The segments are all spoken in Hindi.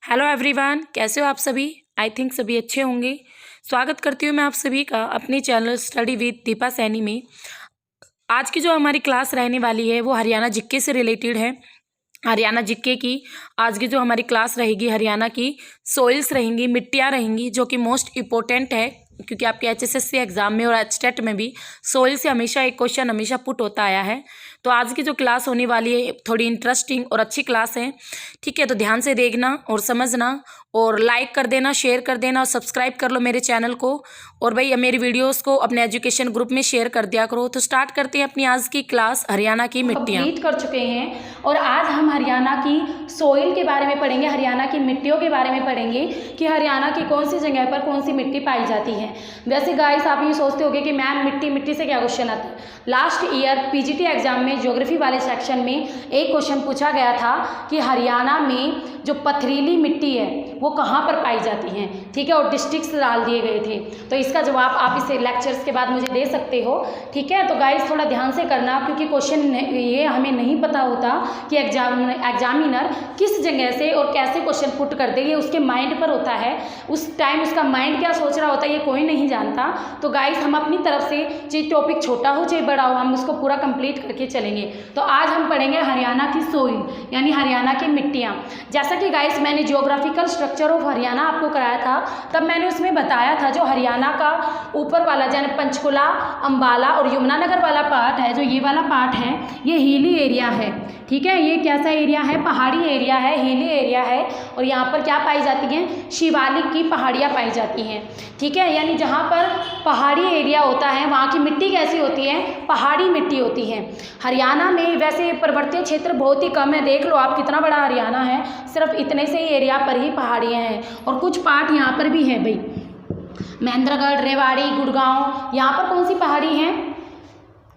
हेलो एवरीवन, कैसे हो आप सभी। आई थिंक सभी अच्छे होंगे। स्वागत करती हूँ मैं आप सभी का अपने channel study with Deepa Saini में। आज की जो हमारी क्लास रहने वाली है वो हरियाणा जीके से रिलेटेड है। हरियाणा जीके की आज की जो हमारी क्लास रहेगी, हरियाणा की सोइल्स रहेंगी, मिट्टियाँ रहेंगी, जो कि मोस्ट इम्पोर्टेंट है क्योंकि आपके एचएसएससी एग्जाम में और एचटेट में भी सोइल से हमेशा एक क्वेश्चन हमेशा पुट होता आया है। तो आज की जो क्लास होने वाली है थोड़ी इंटरेस्टिंग और अच्छी क्लास है, ठीक है। तो ध्यान से देखना और समझना और लाइक कर देना, शेयर कर देना और सब्सक्राइब कर लो मेरे चैनल को। और भाई मेरी वीडियोस को अपने एजुकेशन ग्रुप में शेयर कर दिया करो। तो स्टार्ट करते हैं अपनी आज की क्लास, हरियाणा की मिट्टियाँ। कंप्लीट कर चुके हैं और आज हम हरियाणा की सोइल के बारे में पढ़ेंगे, हरियाणा की मिट्टियों के बारे में पढ़ेंगे कि हरियाणा की कौन सी जगह पर कौन सी मिट्टी पाई जाती है। वैसे गाइस आप ये सोचते होंगे कि मैम मिट्टी से क्या क्वेश्चन आता है। लास्ट ईयर पीजीटी एग्जाम में ज्योग्राफी वाले सेक्शन में एक क्वेश्चन पूछा गया था कि हरियाणा में जो पथरीली मिट्टी है वो कहाँ पर पाई जाती हैं, ठीक है, और डिस्ट्रिक्ट्स डाल दिए गए थे। तो इसका जवाब आप इसे लेक्चर्स के बाद मुझे दे सकते हो, ठीक है। तो गाइस थोड़ा ध्यान से करना क्योंकि क्वेश्चन ये हमें नहीं पता होता कि एग्जामिनर किस जगह से और कैसे क्वेश्चन पुट कर दे, ये उसके माइंड पर होता है। उस टाइम उसका माइंड क्या सोच रहा होता है ये कोई नहीं जानता। तो गाइस हम अपनी तरफ से चाहे टॉपिक छोटा हो चाहे बड़ा हो, हम उसको पूरा कंप्लीट करके चलेंगे। तो आज हम पढ़ेंगे हरियाणा की सोइल यानी हरियाणा की मिट्टियाँ। जैसा कि गाइस मैंने जियोग्राफिकल स्ट्रक्चर ऑफ हरियाणा आपको कराया था, तब मैंने उसमें बताया था जो हरियाणा का ऊपर वाला यानी पंचकुला, अंबाला और यमुनानगर वाला पार्ट है, जो ये वाला पार्ट है ये हिली एरिया है, ठीक है। ये कैसा एरिया है? पहाड़ी एरिया है, हिली एरिया है। और यहाँ पर क्या पाई जाती हैं? शिवालिक की पहाड़ियाँ पाई जाती हैं, ठीक है। यानी जहाँ पर पहाड़ी एरिया होता है वहाँ की मिट्टी कैसी होती है? पहाड़ी मिट्टी होती है। हरियाणा में वैसे पर्वतीय क्षेत्र बहुत ही कम है, देख लो आप कितना बड़ा हरियाणा है, सिर्फ इतने से ही एरिया पर ही पहाड़ियाँ हैं। और कुछ पार्ट यहाँ पर भी है भाई, महेंद्रगढ़, रेवाड़ी, गुड़गांव, यहाँ पर कौन सी पहाड़ी है?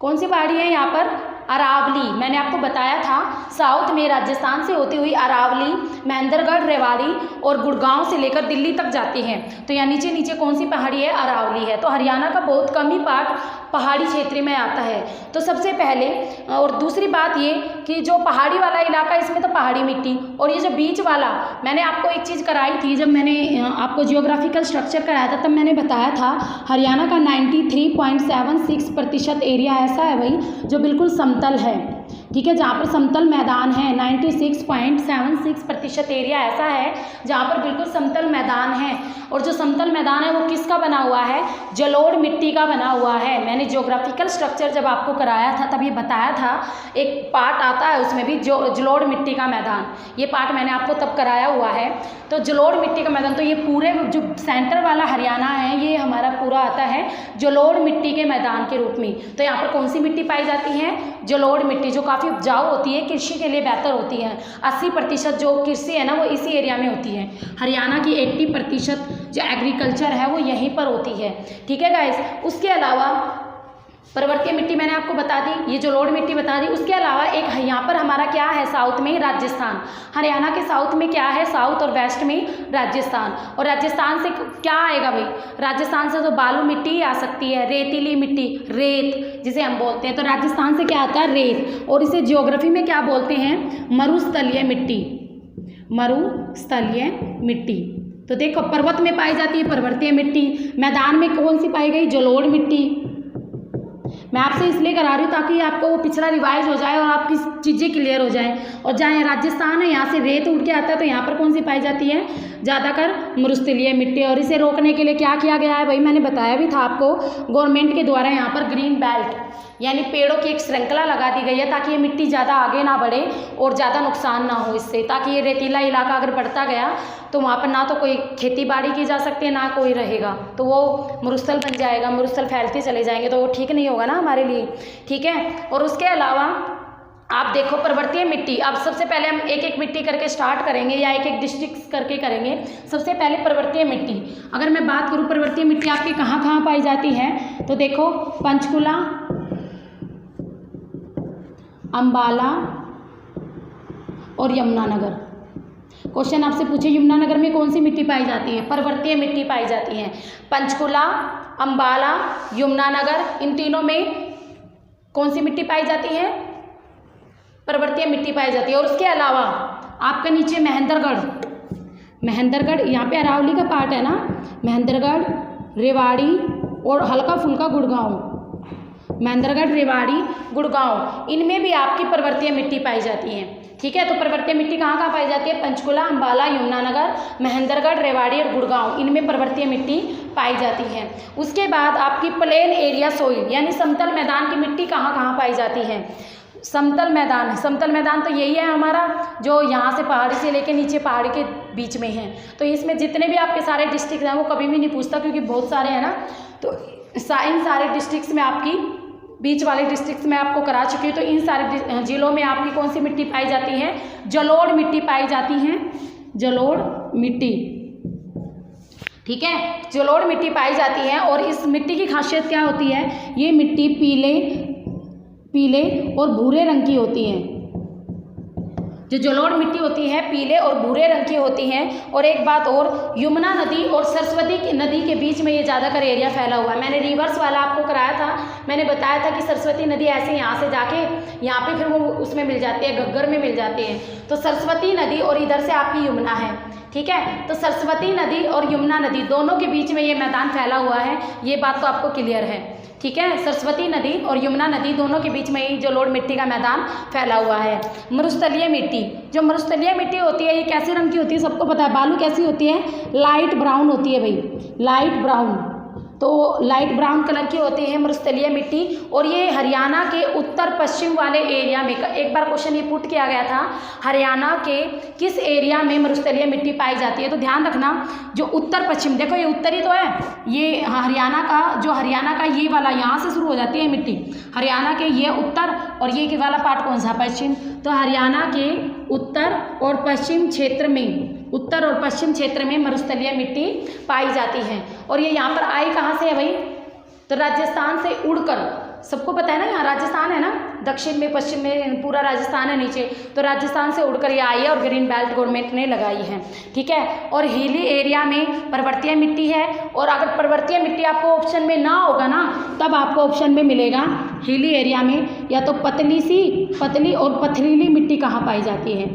कौन सी पहाड़ी है यहाँ पर? अरावली। मैंने आपको बताया था साउथ में राजस्थान से होती हुई अरावली, महेंद्रगढ़, रेवाड़ी और गुड़गांव से लेकर दिल्ली तक जाती है। तो यहाँ नीचे नीचे कौन सी पहाड़ी है? अरावली है। तो हरियाणा का बहुत कम ही पार्ट पहाड़ी क्षेत्र में आता है। तो सबसे पहले और दूसरी बात ये कि जो पहाड़ी वाला इलाका इसमें तो पहाड़ी मिट्टी, और ये जो बीच वाला मैंने आपको एक चीज़ कराई थी जब मैंने आपको जियोग्राफिकल स्ट्रक्चर कराया था, तब मैंने बताया था हरियाणा का 93.76% एरिया ऐसा है भाई जो बिल्कुल समतल है, ठीक है, जहाँ पर समतल मैदान है। 96.76% एरिया ऐसा है जहाँ पर बिल्कुल समतल मैदान है। और जो समतल मैदान है वो किसका बना हुआ है? जलोढ़ मिट्टी का बना हुआ है। मैंने ज्योग्राफिकल स्ट्रक्चर जब आपको कराया था तब ये बताया था, एक पार्ट आता है उसमें भी जो जलोढ़ मिट्टी का मैदान, ये पार्ट मैंने आपको तब कराया हुआ है। तो जलोढ़ मिट्टी का मैदान, तो ये पूरे जो सेंटर वाला हरियाणा है ये हमारा पूरा आता है जलोढ़ मिट्टी के मैदान के रूप में। तो यहाँ पर कौन सी मिट्टी पाई जाती है? जलोढ़ मिट्टी, जो काफ़ी उपजाऊ होती है, कृषि के लिए बेहतर होती है। 80% जो कृषि है ना वो इसी एरिया में होती है। हरियाणा की 80% जो एग्रीकल्चर है वो यहीं पर होती है, ठीक है गाइस। उसके अलावा पर्वतीय मिट्टी मैंने आपको बता दी, ये जलोढ़ मिट्टी बता दी। उसके अलावा एक यहाँ पर हमारा क्या है? साउथ में राजस्थान। हरियाणा के साउथ में क्या है? साउथ और वेस्ट में राजस्थान। और राजस्थान से क्या आएगा भाई? राजस्थान से तो बालू मिट्टी आ सकती है, रेतीली मिट्टी, रेत जिसे हम बोलते हैं। तो राजस्थान से क्या आता है? रेत। और इसे ज्योग्राफी में क्या बोलते हैं? मरुस्थलीय मिट्टी, मरुस्थलीय मिट्टी। तो देखो पर्वत में पाई जाती है पर्वतीय मिट्टी, मैदान में कौन सी पाई गई? जलोढ़ मिट्टी। मैं आपसे इसलिए करा रही हूँ ताकि आपको वो पिछड़ा रिवाइज हो जाए और आपकी चीज़ें क्लियर हो जाएं। और जहाँ राजस्थान है यहाँ से रेत उठ के आता है, तो यहाँ पर कौन सी पाई जाती है? ज़्यादातर मरुस्थलीय मिट्टी। और इसे रोकने के लिए क्या किया गया है भाई? मैंने बताया भी था आपको, गवर्नमेंट के द्वारा यहाँ पर ग्रीन बेल्ट यानी पेड़ों की एक श्रृंखला लगा दी गई है ताकि ये मिट्टी ज़्यादा आगे ना बढ़े और ज़्यादा नुकसान ना हो इससे, ताकि ये रेतीला इलाका अगर बढ़ता गया तो वहाँ पर ना तो कोई खेती बाड़ी की जा सकती है ना कोई रहेगा, तो वो मरुस्थल बन जाएगा, मरुस्थल फैलते चले जाएंगे, तो वो ठीक नहीं होगा ना हमारे लिए, ठीक है। और उसके अलावा आप देखो पर्वतीय मिट्टी, अब सबसे पहले हम एक एक मिट्टी करके स्टार्ट करेंगे या एक एक डिस्ट्रिक्ट करके करेंगे। सबसे पहले पर्वतीय मिट्टी, अगर मैं बात करूँ पर्वतीय मिट्टी आपकी कहाँ कहाँ पाई जाती है, तो देखो पंचकुला, अंबाला और यमुनानगर। क्वेश्चन आपसे पूछे यमुनानगर में कौन सी मिट्टी पाई जाती है? पर्वतीय मिट्टी पाई जाती है। पंचकुला, अंबाला, यमुनानगर, इन तीनों में कौन सी मिट्टी पाई जाती है? पर्वतीय मिट्टी पाई जाती है। और उसके अलावा आपका नीचे महेंद्रगढ़, महेंद्रगढ़, यहाँ पे अरावली का पार्ट है ना, महेंद्रगढ़, रेवाड़ी और हल्का फुल्का गुड़गांव। महेंद्रगढ़, रेवाड़ी, गुड़गांव, इनमें भी आपकी पर्वतीय मिट्टी पाई जाती है। ठीक है, तो पर्वतीय मिट्टी कहाँ कहाँ पाई जाती है? पंचकुला, अंबाला, यमुनानगर, महेंद्रगढ़, रेवाड़ी और गुड़गांव, इनमें पर्वतीय मिट्टी पाई जाती है। उसके बाद आपकी प्लेन एरिया सोइल यानी समतल मैदान की मिट्टी कहाँ कहाँ पाई जाती है? समतल मैदान, समतल मैदान तो यही है हमारा जो यहाँ से पहाड़ी से लेके नीचे पहाड़ी के बीच में है। तो इसमें जितने भी आपके सारे डिस्ट्रिक्ट हैं वो कभी भी नहीं पूछता क्योंकि बहुत सारे हैं ना, तो इन सारे डिस्ट्रिक्ट्स में आपकी बीच वाले डिस्ट्रिक्ट्स में आपको करा चुकी हूँ। तो इन सारे जिलों में आपकी कौन सी मिट्टी पाई जाती है? जलोढ़ मिट्टी पाई जाती है, जलोढ़ मिट्टी। ठीक है, जलोढ़ मिट्टी पाई जाती है। और इस मिट्टी की खासियत क्या होती है? ये मिट्टी पीले और भूरे रंग की होती है। जो जलोढ़ मिट्टी होती है पीले और भूरे रंग की होती हैं। और एक बात और, यमुना नदी और सरस्वती की नदी के बीच में ये ज़्यादातर एरिया फैला हुआ है। मैंने रिवर्स वाला आपको कराया था, मैंने बताया था कि सरस्वती नदी ऐसे यहाँ से जाके यहाँ पे फिर वो उसमें मिल जाती है, घग्गर में मिल जाती है। तो सरस्वती नदी और इधर से आपकी यमुना है। ठीक है, तो सरस्वती नदी और यमुना नदी दोनों के बीच में ये मैदान फैला हुआ है, ये बात तो आपको क्लियर है। ठीक है, सरस्वती नदी और यमुना नदी दोनों के बीच में ही जलोढ़ मिट्टी का मैदान फैला हुआ है। मरुस्थलीय मिट्टी, जो मरुस्थलीय मिट्टी होती है ये कैसे रंग की होती है? सबको पता है। बालू कैसी होती है? लाइट ब्राउन होती है भाई, लाइट ब्राउन। तो लाइट ब्राउन कलर की होती है मरुस्थलीय मिट्टी। और ये हरियाणा के उत्तर पश्चिम वाले एरिया में, एक बार क्वेश्चन ये पुट किया गया था, हरियाणा के किस एरिया में मरुस्थलीय मिट्टी पाई जाती है? तो ध्यान रखना, जो उत्तर पश्चिम, देखो ये उत्तरी तो है, ये हरियाणा का ये वाला यहाँ से शुरू हो जाती है मिट्टी, हरियाणा के ये उत्तर और ये वाला पार्ट कौन सा? पश्चिम। तो हरियाणा के उत्तर और पश्चिम क्षेत्र में मरुस्थलीय मिट्टी पाई जाती है। और ये यहाँ पर आई कहाँ से है भाई? तो राजस्थान से उड़कर, सबको पता है ना, यहाँ राजस्थान है ना, दक्षिण में पश्चिम में पूरा राजस्थान है नीचे, तो राजस्थान से उड़कर ये आई है और ग्रीन बेल्ट गवर्नमेंट ने लगाई है। ठीक है, और हिली एरिया में पर्वतीय मिट्टी है। और अगर पर्वतीय मिट्टी आपको ऑप्शन में ना होगा ना, तब आपको ऑप्शन में मिलेगा हिली एरिया में या तो पतली और पथरीली मिट्टी कहाँ पाई जाती है?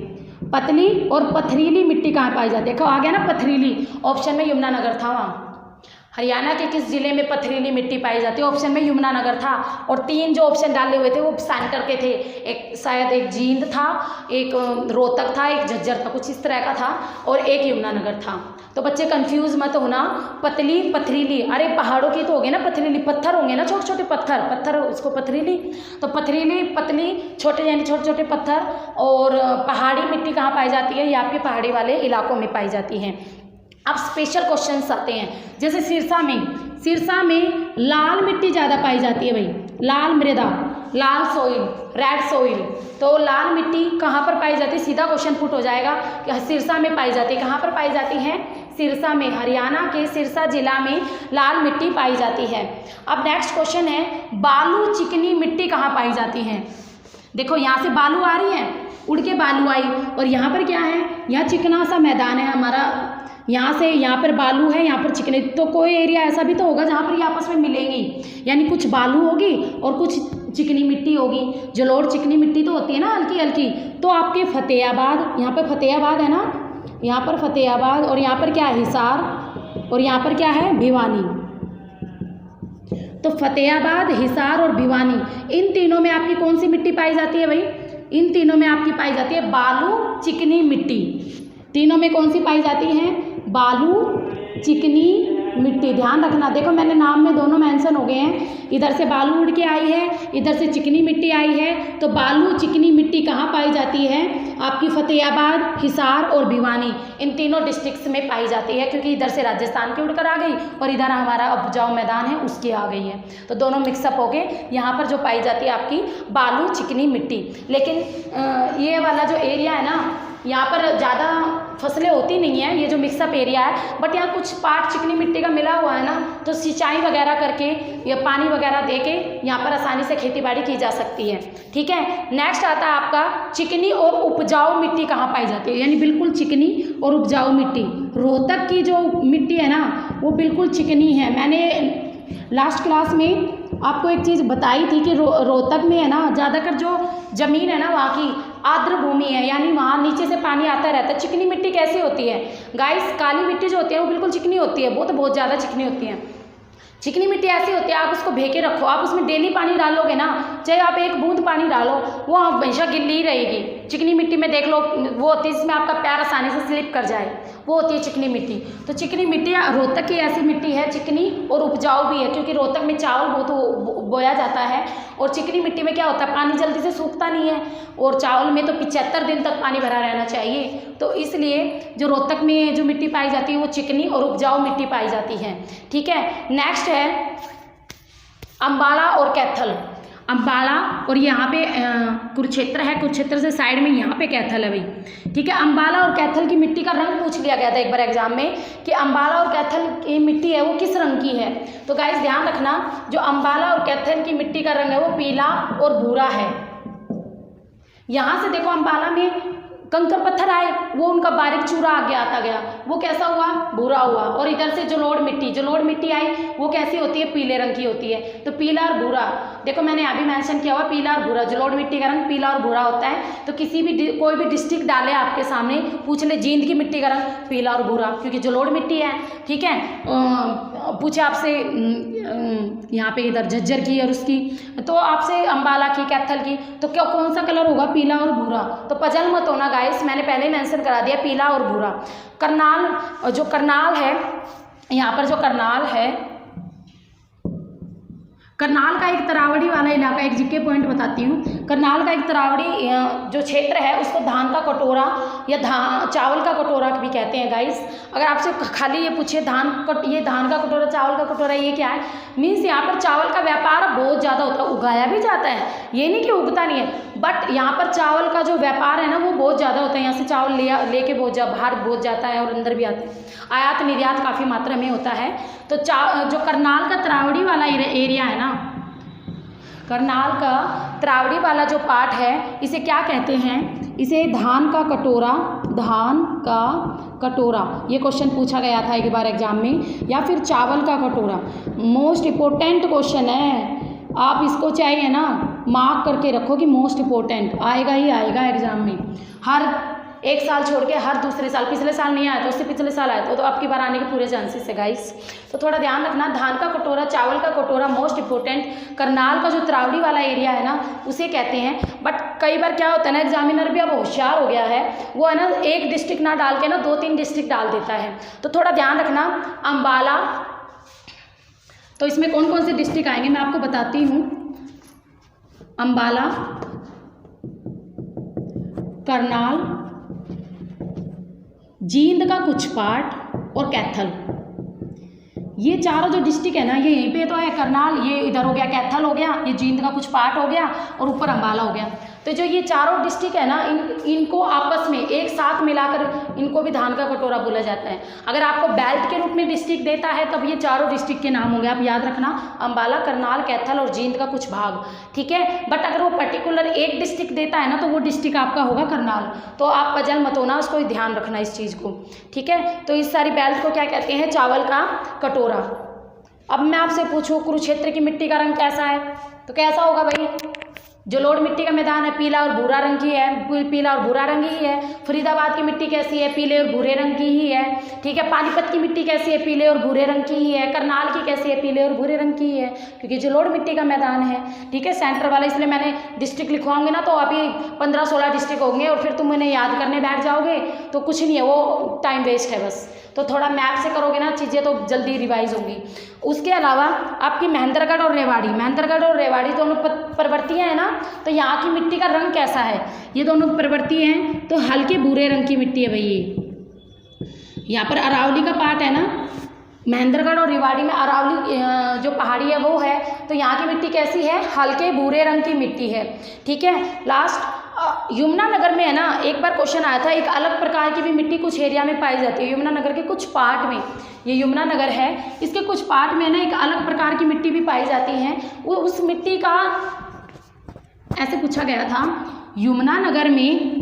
पतली और पथरीली मिट्टी कहाँ पाई जाती है? आ गया ना पथरीली, ऑप्शन में यमुनानगर था। वहाँ हरियाणा के किस जिले में पथरीली मिट्टी पाई जाती है? ऑप्शन में यमुनानगर था। और 3 जो ऑप्शन डाले हुए थे वो सेंटर के थे, एक शायद एक जींद था, एक रोहतक था, एक झज्जर था, कुछ इस तरह का था, और एक यमुनानगर था। तो बच्चे कंफ्यूज मत होना, पतली पथरीली, अरे पहाड़ों की तो हो गई ना पथरीली, पत्थर होंगे ना छोटे छोटे पत्थर उसको पथरीली। तो पथरीली, पतली, छोटे यानी छोटे छोटे पत्थर। और पहाड़ी मिट्टी कहाँ पाई जाती है? ये आपके पहाड़ी वाले इलाकों में पाई जाती है। अब स्पेशल क्वेश्चंस आते हैं, जैसे सिरसा में लाल मिट्टी ज़्यादा पाई जाती है भाई, लाल मृदा, लाल सोइल, रेड सोइल। तो लाल मिट्टी कहाँ पर पाई जाती है? सीधा क्वेश्चन पुट हो जाएगा कि सिरसा में पाई जाती है। कहाँ पर पाई जाती है? सिरसा में, हरियाणा के सिरसा जिला में लाल मिट्टी पाई जाती है। अब नेक्स्ट क्वेश्चन है, बालू चिकनी मिट्टी कहाँ पाई जाती है? देखो यहाँ से बालू आ रही है, उड़ के बालू आई, और यहाँ पर क्या है? यहाँ चिकना सा मैदान है हमारा, यहाँ से यहाँ पर बालू है, यहाँ पर चिकने। तो कोई एरिया ऐसा भी तो होगा जहाँ पर ये आपस में मिलेंगी, यानी कुछ बालू होगी और कुछ चिकनी मिट्टी होगी। जलोढ़ चिकनी मिट्टी तो होती है ना हल्की हल्की। तो आपके फतेहाबाद, यहाँ पर फतेहाबाद है ना, यहाँ पर फतेहाबाद, और यहाँ पर क्या है? हिसार, और यहाँ पर क्या है? भिवानी। तो फतेहाबाद, हिसार और भिवानी, इन तीनों में आपकी कौन सी मिट्टी पाई जाती है भाई? इन तीनों में आपकी पाई जाती है बालू चिकनी मिट्टी। तीनों में कौन सी पाई जाती है? बालू चिकनी मिट्टी। ध्यान रखना, देखो मैंने नाम में दोनों मेंशन हो गए हैं, इधर से बालू उड़ के आई है, इधर से चिकनी मिट्टी आई है। तो बालू चिकनी मिट्टी कहाँ पाई जाती है? आपकी फतेहाबाद, हिसार और भिवानी, इन तीनों डिस्ट्रिक्ट्स में पाई जाती है, क्योंकि इधर से राजस्थान की उड़कर आ गई और इधर हमारा उपजाऊ मैदान है उसकी आ गई है। तो दोनों मिक्सअप हो गए। यहाँ पर जो पाई जाती है आपकी बालू चिकनी मिट्टी। लेकिन ये वाला जो एरिया है ना, यहाँ पर ज़्यादा फसलें होती नहीं है, ये जो मिक्सअप एरिया है, बट यहाँ कुछ पार्ट चिकनी मिट्टी का मिला हुआ है ना, तो सिंचाई वगैरह करके या पानी वगैरह देके यहाँ पर आसानी से खेतीबाड़ी की जा सकती है। ठीक है, नेक्स्ट आता है आपका चिकनी और उपजाऊ मिट्टी कहाँ पाई जाती है? यानी बिल्कुल चिकनी और उपजाऊ मिट्टी। रोहतक की जो मिट्टी है ना वो बिल्कुल चिकनी है। मैंने लास्ट क्लास में आपको एक चीज़ बताई थी कि रोहतक में है ना ज़्यादातर जो ज़मीन है ना वहाँ की आर्द्र भूमि है, यानी वहाँ नीचे से पानी आता रहता है। चिकनी मिट्टी कैसी होती है गाइस? काली मिट्टी जो होती है वो बिल्कुल चिकनी होती है, वो तो बहुत ज़्यादा चिकनी होती है। चिकनी मिट्टी ऐसी होती है, आप उसको भेके रखो, आप उसमें डेली पानी डालोगे ना, चाहे आप एक बूंद पानी डालो, वो हमेशा गिल्ली ही रहेगी। चिकनी मिट्टी में देख लो वो होती है जिसमें आपका पैर आसानी से स्लिप कर जाए, वो होती है चिकनी मिट्टी। तो चिकनी मिट्टी रोहतक की ऐसी मिट्टी है, चिकनी और उपजाऊ भी है, क्योंकि रोहतक में चावल बहुत बोया जाता है। और चिकनी मिट्टी में क्या होता है, पानी जल्दी से सूखता नहीं है, और चावल में तो 75 दिन तक पानी भरा रहना चाहिए। तो इसलिए जो रोहतक में जो मिट्टी पाई जाती है वो चिकनी और उपजाऊ मिट्टी पाई जाती है। ठीक है, नेक्स्ट है अम्बाला और कैथल। अम्बाला और यहाँ पे कुरुक्षेत्र है, कुरुक्षेत्र से साइड में यहाँ पे कैथल है भाई। ठीक है, अम्बाला और कैथल की मिट्टी का रंग पूछ लिया गया था एक बार एग्जाम में कि अम्बाला और कैथल की मिट्टी है वो किस रंग की है। तो गाइस ध्यान रखना, जो अम्बाला और कैथल की मिट्टी का रंग है वो पीला और भूरा है। यहाँ से देखो अम्बाला में कंकर पत्थर आए, वो उनका बारीक चूरा आगे आता गया, वो कैसा हुआ, भूरा हुआ। और इधर से जलोढ़ मिट्टी आई, वो कैसी होती है, पीले रंग की होती है। तो पीला और भूरा, देखो मैंने अभी मेंशन किया हुआ पीला और भूरा, जलोढ़ मिट्टी का रंग पीला और भूरा होता है। तो किसी भी कोई भी डिस्ट्रिक्ट डाले आपके सामने, पूछ ले जींद की मिट्टी का रंग पीला और भूरा, क्योंकि जलोढ़ मिट्टी है। ठीक है, पूछे आपसे यहाँ पे इधर झज्जर की और उसकी, तो आपसे अम्बाला की, कैथल की, तो क्या कौन सा कलर होगा, पीला और भूरा। तो पजल मत होना गाइस, मैंने पहले मेंशन करा दिया पीला और भूरा। करनाल, जो करनाल है, यहाँ पर जो करनाल है, करनाल का एक तरावड़ी वाला इलाका, एक जीके पॉइंट बताती हूँ। करनाल का एक तरावड़ी जो क्षेत्र है उसको धान का कटोरा या चावल का कटोरा भी कहते हैं गाइस। अगर आपसे खाली ये पूछे ये धान का कटोरा, चावल का कटोरा, ये क्या है, मीन्स यहाँ पर चावल का व्यापार बहुत ज़्यादा होता है, उगाया भी जाता है, ये नहीं कि उगता नहीं है, बट यहाँ पर चावल का जो व्यापार है ना वो बहुत ज़्यादा होता है। यहाँ से चावल लेके बाहर बहुत जाता है और अंदर भी आता है, आयात निर्यात काफ़ी मात्रा में होता है। तो जो करनाल का तरावड़ी वाला एरिया है ना, करनाल का तरावड़ी वाला जो पार्ट है, इसे क्या कहते हैं, इसे धान का कटोरा, धान का कटोरा, ये क्वेश्चन पूछा गया था एक बार एग्जाम में, या फिर चावल का कटोरा। मोस्ट इम्पोर्टेंट क्वेश्चन है, आप इसको चाहिए ना मार्क करके रखो कि मोस्ट इम्पोर्टेंट आएगा ही आएगा एग्जाम में। हर एक साल छोड़ के हर दूसरे साल, पिछले साल नहीं आया तो उससे पिछले साल आया तो अब की बार आने के पूरे चांसेस है गाइस। तो थोड़ा ध्यान रखना, धान का कटोरा, चावल का कटोरा मोस्ट इम्पोर्टेंट। करनाल का जो तरावड़ी वाला एरिया है ना उसे कहते हैं। बट कई बार क्या होता है ना, एग्जामिनर भी अब होशियार हो गया है, वो है ना एक डिस्ट्रिक्ट ना डाल के ना 2-3 डिस्ट्रिक्ट डाल देता है। तो थोड़ा ध्यान रखना, अम्बाला, तो इसमें कौन कौन से डिस्ट्रिक्ट आएंगे मैं आपको बताती हूँ। अम्बाला, करनाल, जींद का कुछ पार्ट और कैथल, ये चारों जो डिस्ट्रिक्ट है ना, ये यहीं पे तो है। करनाल ये इधर हो गया, कैथल हो गया, ये जींद का कुछ पार्ट हो गया और ऊपर अम्बाला हो गया। तो जो ये चारों डिस्ट्रिक्ट है ना, इनको आपस में एक साथ मिलाकर इनको भी धान का कटोरा बोला जाता है। अगर आपको बेल्ट के रूप में डिस्ट्रिक्ट देता है तब ये चारों डिस्ट्रिक्ट के नाम होंगे, आप याद रखना, अम्बाला, करनाल, कैथल और जींद का कुछ भाग। ठीक है, बट अगर वो पर्टिकुलर एक डिस्ट्रिक्ट देता है ना तो वो डिस्ट्रिक्ट आपका होगा करनाल। तो आप पजल मत होना, उसको ध्यान रखना इस चीज़ को। ठीक है, तो इस सारी बेल्ट को क्या कहते हैं, चावल का कटोरा। अब मैं आपसे पूछूं कुरुक्षेत्र की मिट्टी का रंग कैसा है, तो कैसा होगा भाई, जलोढ़ मिट्टी का मैदान है, पीला और भूरा रंग की है, पीला और भूरा रंग ही है। फरीदाबाद की मिट्टी कैसी है, पीले और भूरे रंग की ही है। ठीक है, पानीपत की मिट्टी कैसी है, पीले और भूरे रंग की ही है। करनाल की कैसी है, पीले और भूरे रंग की ही है, क्योंकि जलोढ़ मिट्टी का मैदान है। ठीक है, सेंटर वाला, इसलिए मैंने डिस्ट्रिक्ट लिखवाऊंगे ना तो अभी 15-16 डिस्ट्रिक्ट होंगे और फिर तुम उन्हें याद करने बैठ जाओगे तो कुछ नहीं है, वो टाइम वेस्ट है बस। तो थोड़ा मैप से करोगे ना चीज़ें तो जल्दी रिवाइज होंगी। उसके अलावा आपकी महेंद्रगढ़ और रेवाड़ी दोनों प्रवृत्तियाँ हैं ना, तो यहाँ की मिट्टी का रंग कैसा है, ये दोनों प्रवृत्ति हैं तो हल्के भूरे रंग की मिट्टी है भाई। ये यहाँ पर अरावली का पार्ट है ना, महेंद्रगढ़ और रेवाड़ी में अरावली जो पहाड़ी है वो है, तो यहाँ की मिट्टी कैसी है, हल्के भूरे रंग की मिट्टी है। ठीक है, लास्ट यमुनानगर में है ना, एक बार क्वेश्चन आया था, एक अलग प्रकार की भी मिट्टी कुछ एरिया में पाई जाती है। यमुनानगर के कुछ पार्ट में, ये यमुनानगर है, इसके कुछ पार्ट में ना एक अलग प्रकार की मिट्टी भी पाई जाती है। वो उस मिट्टी का ऐसे पूछा गया था, यमुनानगर में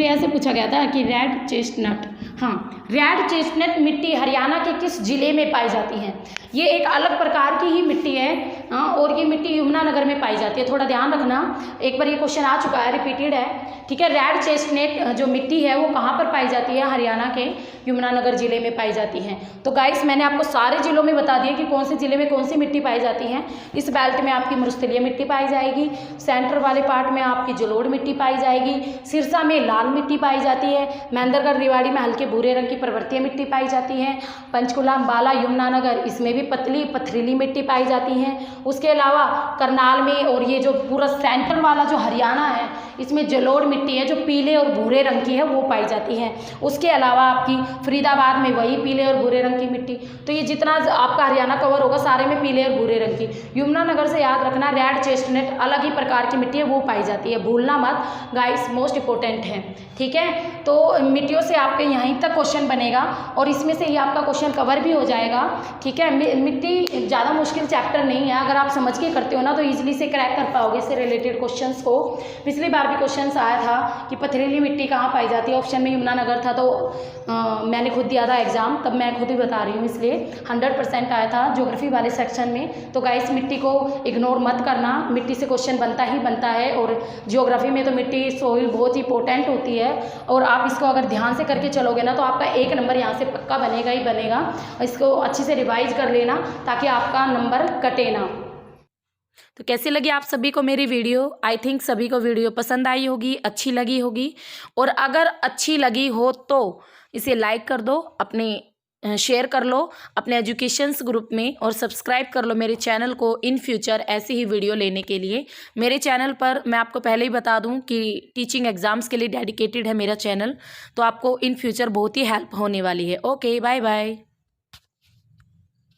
ऐसे पूछा गया था कि रेड चेस्टनट, हाँ, रेड चेस्टनट मिट्टी हरियाणा के किस जिले में पाई जाती है। ये एक अलग प्रकार की ही मिट्टी है और ये मिट्टी यमुनानगर में पाई जाती है। थोड़ा ध्यान रखना, एक बार ये क्वेश्चन आ चुका है, रिपीटेड है, ठीक है। रेड चेस्टनट जो मिट्टी है वो कहाँ पर पाई जाती है? हरियाणा के यमुनानगर ज़िले में पाई जाती है। तो गाइस मैंने आपको सारे ज़िलों में बता दिया कि कौन से ज़िले में कौन सी मिट्टी पाई जाती है। इस बेल्ट में आपकी मरुस्थलीय मिट्टी पाई जाएगी, सेंटर वाले पार्ट में आपकी जलोढ़ मिट्टी पाई जाएगी, सिरसा में लाल मिट्टी पाई जाती है, महेंद्रगढ़ रेवाड़ी में हल्के भूरे रंग की पर्वतीय मिट्टी पाई जाती है, पंचकुला अंबाला यमुनानगर इसमें भी पतली पथरीली मिट्टी पाई जाती है। उसके अलावा करनाल में और ये जो पूरा सेंटर वाला जो हरियाणा है इसमें जलोढ़ मिट्टी है जो पीले और भूरे रंग की है वो पाई जाती है। उसके अलावा आपकी फरीदाबाद में वही पीले और भूरे रंग की मिट्टी। तो ये जितना आपका हरियाणा कवर होगा सारे में पीले और भूरे रंग की। यमुनानगर से याद रखना रेड चेस्टनट अलग ही प्रकार की मिट्टी है वो पाई जाती है, भूलना मत गाइस, मोस्ट इंपॉर्टेंट है, ठीक है। तो मिट्टियों से आपके यहीं तक क्वेश्चन बनेगा और इसमें से ही आपका क्वेश्चन कवर भी हो जाएगा, ठीक है। मिट्टी ज़्यादा मुश्किल चैप्टर नहीं है, अगर आप समझ के करते हो ना तो ईजिली से क्रैक कर पाओगे इससे रिलेटेड क्वेश्चंस को। पिछली बार भी क्वेश्चंस आया था कि पथरीली मिट्टी कहाँ पाई जाती है, ऑप्शन में यमुनानगर था, तो मैंने खुद दिया था एग्जाम, तब मैं खुद ही बता रही हूँ, इसलिए 100% आया था ज्योग्राफी वाले सेक्शन में। तो गाइस मिट्टी को इग्नोर मत करना, मिट्टी से क्वेश्चन बनता ही बनता है और ज्योग्राफी में तो मिट्टी सोइल बहुत ही इंपॉर्टेंट होती है और आप इसको अगर ध्यान से करके चलोगे ना तो आपका 1 नंबर यहाँ से पक्का बनेगा ही बनेगा। इसको अच्छे से रिवाइज कर लेना ताकि आपका नंबर कटे ना। तो कैसी लगी आप सभी को मेरी वीडियो? आई थिंक सभी को वीडियो पसंद आई होगी, अच्छी लगी होगी, और अगर अच्छी लगी हो तो इसे लाइक कर दो, अपने शेयर कर लो अपने एजुकेशंस ग्रुप में और सब्सक्राइब कर लो मेरे चैनल को इन फ्यूचर ऐसी ही वीडियो लेने के लिए। मेरे चैनल पर मैं आपको पहले ही बता दूं कि टीचिंग एग्ज़ाम्स के लिए डेडिकेटेड है मेरा चैनल, तो आपको इन फ्यूचर बहुत ही हेल्प होने वाली है। Okay, bye bye.